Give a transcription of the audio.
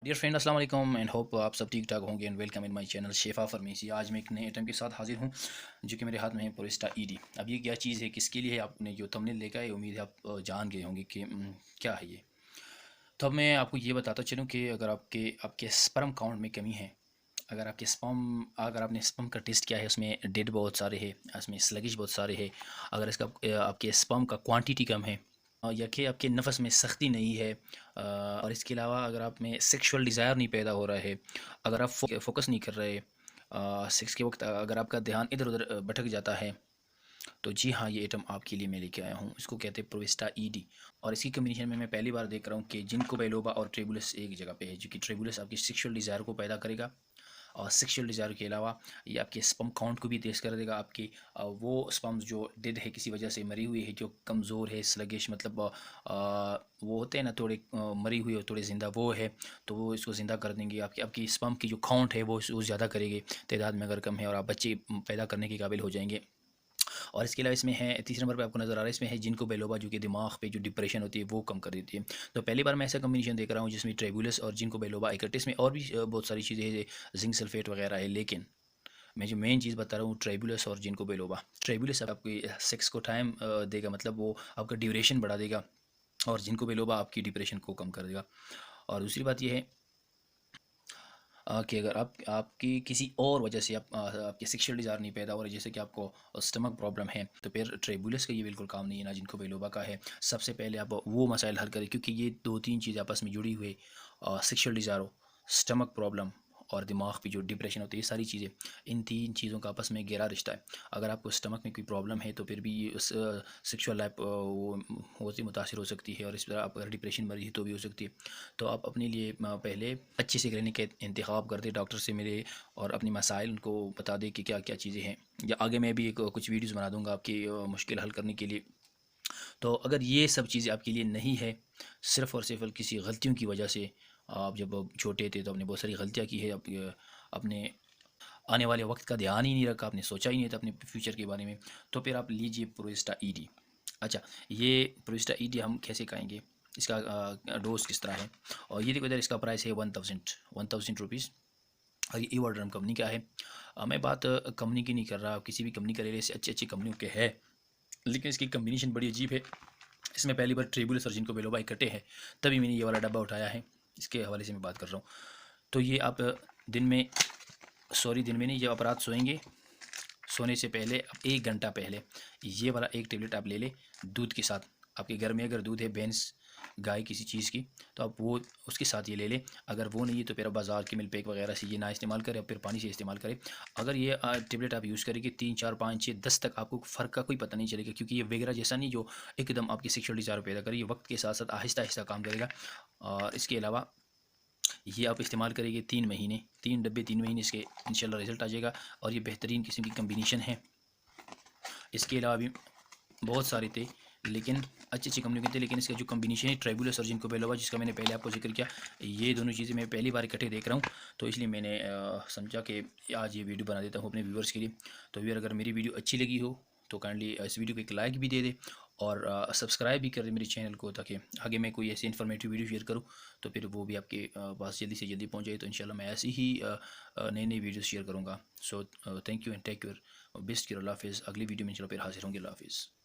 Dear friend अस्सलाम वालेकुम and hope आप सब ठीक ठाक होंगे and welcome in my channel Shefa pharmacy. आज मैं एक नए आइटम के साथ हाजिर हूं जो कि मेरे हाथ में है प्रोविस्टा ईडी। अब ये क्या चीज़ है, किसके लिए है, आपने जो थंबनेल देखा है उम्मीद है आप जान गए होंगे कि क्या है ये। तो अब मैं आपको ये बताता चलूँ कि अगर आपके आपके स्पर्म काउंट में कमी है, अगर आपने स्पर्म का टेस्ट किया है, उसमें डेड बहुत सारे हैं, उसमें स्लगिश बहुत सारे हैं, अगर इसका आपके स्पर्म का क्वांटिटी कम है, या कि आपके नफ़स में सख्ती नहीं है, और इसके अलावा अगर आप में सेक्सुअल डिज़ायर नहीं पैदा हो रहा है, अगर आप फोकस नहीं कर रहे सेक्स के वक्त, अगर आपका ध्यान इधर उधर भटक जाता है, तो जी हाँ, ये आइटम आपके लिए मैं लेके आया हूँ। इसको कहते हैं प्रोविस्टा ईडी। और इसकी कम्बिनेशन में मैं पहली बार देख रहा हूँ कि जिनको बेलोबा और ट्रेबुलस एक जगह पे है, जो कि ट्रेबुलस आपकी सेक्सुअल डिज़ायर को पैदा करेगा, और सेक्सुअल डिज़ायर के अलावा ये आपके स्पर्म काउंट को भी तेज़ कर देगा। आपकी वो स्पर्म्स जो डेड है, किसी वजह से मरी हुई है, जो कमज़ोर है, स्लगिश, मतलब वो होते हैं ना थोड़े मरी हुई और थोड़े ज़िंदा, वो है, तो वो इसको ज़िंदा कर देंगे। आपकी आपकी स्पर्म की जो काउंट है वो ज़्यादा करेगी तादाद में, अगर कम है, और आप बच्चे पैदा करने के काबिल हो जाएंगे। और इसके अलावा इसमें है, तीसरे नंबर पे आपको नज़र आ रहा है, इसमें है जिनको बेलोबा, जो कि दिमाग पे जो डिप्रेशन होती है वो कम कर देती है। तो पहली बार मैं ऐसा कम्बिनेशन देख रहा हूँ जिसमें ट्रेबुलस और जिनको बेलोबा इकट्ठे, इसमें और भी बहुत सारी चीज़ें हैं, जिंक सल्फेट वगैरह है, लेकिन मैं जो मेन चीज़ बता रहा हूँ ट्रेबुलस और जिनको बेलोबा। ट्रेबुलस आपकी सेक्स को टाइम देगा, मतलब वो आपका ड्यूरेशन बढ़ा देगा, और जिनको बेलोबा आपकी डिप्रेशन को कम कर देगा। और दूसरी बात यह है कि अगर आपकी किसी और वजह से आपके सेक्सुअल डिज़ायर नहीं पैदा हो रहा है, जैसे कि आपको स्टमक प्रॉब्लम है, तो फिर ट्रेबुलस का ये बिल्कुल काम नहीं है, ना जिनको बेलोबा का है। सबसे पहले आप वो मसाइल हल करें, क्योंकि ये दो तीन चीज़ें आपस में जुड़ी हुई, सेक्सुअल डिज़ायर हो, स्टमक प्रॉब्लम, और दिमाग पे जो डिप्रेशन होती है, ये सारी चीज़ें, इन तीन चीज़ों का आपस में गहरा रिश्ता है। अगर आपको स्टमक में कोई प्रॉब्लम है, तो फिर भी उस सेक्सुअल लाइफ वो बहुत ही मुतासिर हो सकती है, और इस तरह आप अगर डिप्रेशन मरीज है तो भी हो सकती है। तो आप अपने लिए पहले अच्छे से क्लिनिक का इंतखाब कर दे, डॉक्टर से मिले, और अपनी मसाइल उनको बता दे कि क्या क्या चीज़ें हैं। या आगे मैं भी एक कुछ वीडियोस बना दूंगा आपकी मुश्किल हल करने के लिए। तो अगर ये सब चीज़ें आपके लिए नहीं है, सिर्फ़ और सिर्फ किसी गलतियों की वजह से, आप जब छोटे थे तो आपने बहुत सारी गलतियाँ की है, अपने आने वाले वक्त का ध्यान ही नहीं रखा, आपने सोचा ही नहीं था अपने फ्यूचर के बारे में, तो फिर आप लीजिए प्रोविस्टा ईडी। अच्छा, ये प्रोविस्टा ईडी हम कैसे खाएंगे, इसका डोज किस तरह है। और ये देखो इधर, इसका प्राइस है 1000 रुपीज़, और ये ईवर्ड्रम कंपनी का है। मैं बात कंपनी की नहीं कर रहा, किसी भी कंपनी का ले ले, से अच्छी अच्छी कंपनियों के है, लेकिन इसकी कम्बिनेशन बड़ी अजीब है। इसमें पहली बार ट्रिब्यूलस और जिनको बेलोबा इकट्ठे हैं, तभी मैंने ये वाला डब्बा उठाया है, इसके हवाले से मैं बात कर रहा हूँ। तो ये आप दिन में, दिन में नहीं, जब आप रात सोएंगे, सोने से पहले आप 1 घंटा पहले ये वाला एक टेबलेट आप ले लें दूध के साथ। आपके घर में अगर दूध है, भैंस, गाय, किसी चीज़ की, तो आप वो उसके साथ ये ले लें। अगर वो नहीं है तो फिर आप बाज़ार के मिल्क पैक वगैरह से ये ना इस्तेमाल करें, फिर पानी से इस्तेमाल करें। अगर ये टेबलेट आप यूज़ करेंगे 3 4 5 6 10 तक, आपको फ़र्क का कोई पता नहीं चलेगा, क्योंकि ये वगैरह जैसा नहीं जो एकदम आपकी सेक्सुअल डिज़ायर पैदा करे, ये वक्त के साथ साथ आहिस्ता आहिस्ता काम करेगा। और इसके अलावा ये आप इस्तेमाल करेंगे 3 महीने, 3 डब्बे 3 महीने, इसके इंशाल्लाह रिज़ल्ट आ जाएगा। और ये बेहतरीन किस्म की कम्बिनेशन है। इसके अलावा भी बहुत सारे थे, लेकिन अच्छी अच्छी कंपनी के थे, लेकिन इसका जो कम्बिनेशन है ट्राइबुलस और जिनको बेलोवा, जिसका मैंने पहले आपको जिक्र किया, ये दोनों चीज़ें मैं पहली बार इकट्ठे देख रहा हूँ, तो इसलिए मैंने समझा कि आज ये वीडियो बना देता हूँ अपने व्यूवर्स के लिए। तो व्यूअर, अगर मेरी वीडियो अच्छी लगी हो तो काइंडली इस वीडियो को एक लाइक भी दे दे, और सब्सक्राइब भी कर दे मेरे चैनल को, ताकि आगे मैं कोई ऐसी इन्फॉर्मेटिव वीडियो शेयर करूँ तो फिर वो भी आपके पास जल्दी से जल्दी पहुँच जाए। तो इंशाल्लाह मैं ऐसी ही नई नई वीडियो शेयर करूँगा। So thank you and take care, best care, अल्लाह हाफिज़। अगली वीडियो में इंशाल्लाह फिर हाजिर होंगे। अल्लाह हाफिज़।